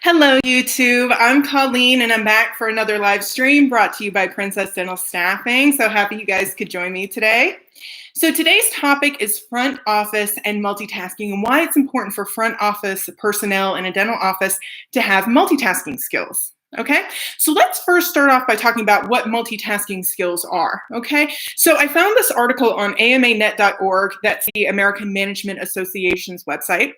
Hello, YouTube. I'm Colleen, and I'm back for another live stream brought to you by Princess Dental Staffing. So happy you guys could join me today. So today's topic is front office and multitasking and why it's important for front office personnel in a dental office to have multitasking skills. Okay, so let's first start off by talking about what multitasking skills are. Okay, so I found this article on amanet.org, that's the American Management Association's website.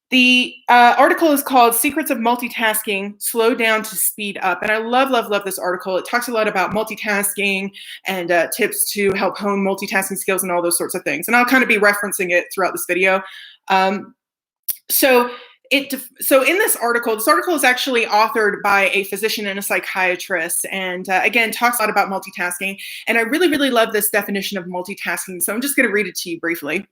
The article is called Secrets of Multitasking, Slow Down to Speed Up. And I love, love, love this article. It talks a lot about multitasking and tips to help hone multitasking skills and all those sorts of things. And I'll kind of be referencing it throughout this video. So in this article is actually authored by a physician and a psychiatrist, and again, talks a lot about multitasking. And I really, really love this definition of multitasking. So I'm just going to read it to you briefly.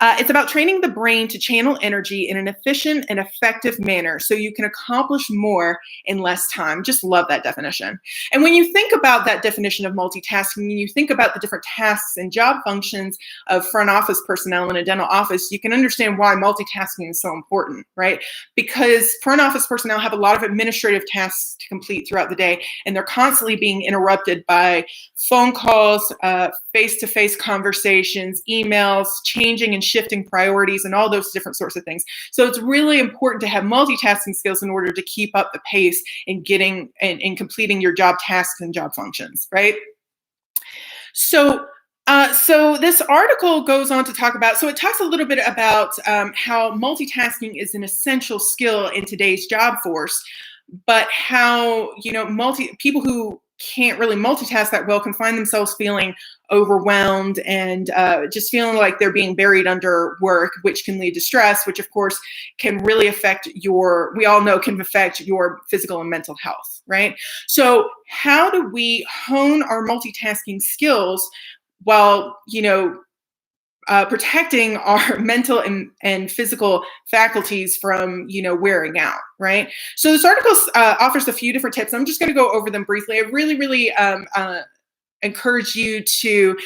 It's about training the brain to channel energy in an efficient and effective manner so you can accomplish more in less time. Just love that definition. And when you think about that definition of multitasking, you think about the different tasks and job functions of front office personnel in a dental office, you can understand why multitasking is so important, right? Because front office personnel have a lot of administrative tasks to complete throughout the day, and they're constantly being interrupted by phone calls, face-to-face conversations, emails, changing and shifting priorities, and all those different sorts of things. So it's really important to have multitasking skills in order to keep up the pace in getting and completing your job tasks and job functions, right? So this article goes on to talk about, so it talks a little bit about how multitasking is an essential skill in today's job force, but how, people who can't really multitask that well can find themselves feeling overwhelmed and just feeling like they're being buried under work, which can lead to stress, which of course can really affect we all know can affect your physical and mental health, right? So how do we hone our multitasking skills while, protecting our mental and physical faculties from, wearing out, right? So this article offers a few different tips. I'm just going to go over them briefly. I really, really encourage you to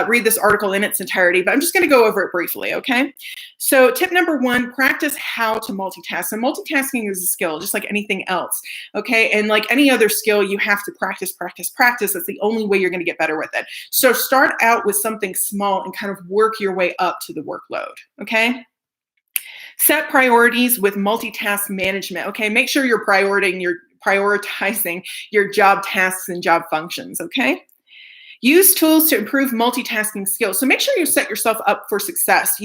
read this article in its entirety, but I'm just going to go over it briefly, okay? So tip number one, practice how to multitask. So multitasking is a skill, just like anything else, okay? And like any other skill, you have to practice, practice, practice. That's the only way you're going to get better with it. So start out with something small and kind of work your way up to the workload, okay? Set priorities with multitask management, okay? Make sure you're prioritizing your job tasks and job functions, okay? Use tools to improve multitasking skills. So make sure you set yourself up for success.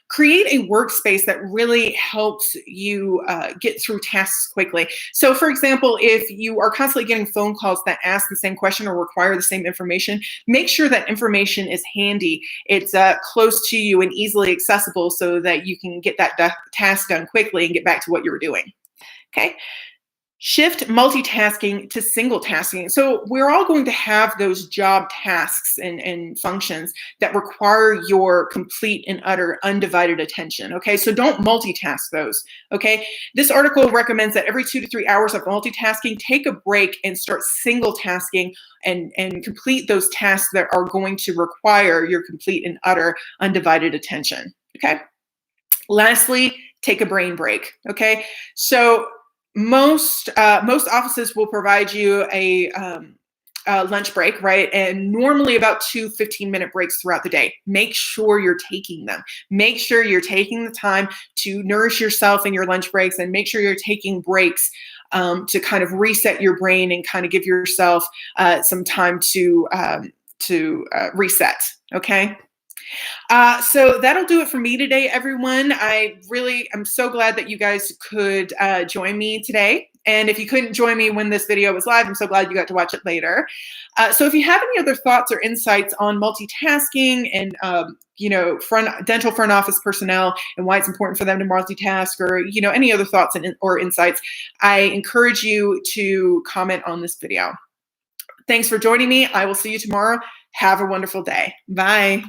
Create a workspace that really helps you get through tasks quickly. So for example, if you are constantly getting phone calls that ask the same question or require the same information, make sure that information is handy. It's close to you and easily accessible so that you can get that task done quickly and get back to what you were doing. Okay. Shift multitasking to single tasking. So we're all going to have those job tasks and functions that require your complete and utter undivided attention, okay? So don't multitask those, okay? This article recommends that every 2 to 3 hours of multitasking, take a break and start single tasking and complete those tasks that are going to require your complete and utter undivided attention, okay? Lastly, take a brain break, okay? So most offices will provide you a lunch break, right? And normally about 2 15-minute breaks throughout the day. Make sure you're taking them. Make sure you're taking the time to nourish yourself in your lunch breaks, and make sure you're taking breaks to kind of reset your brain and kind of give yourself some time to reset, okay? So that'll do it for me today, everyone. I'm so glad that you guys could join me today. And if you couldn't join me when this video was live, I'm so glad you got to watch it later. So if you have any other thoughts or insights on multitasking and, dental front office personnel and why it's important for them to multitask, or, any other thoughts or insights, I encourage you to comment on this video. Thanks for joining me. I will see you tomorrow. Have a wonderful day. Bye.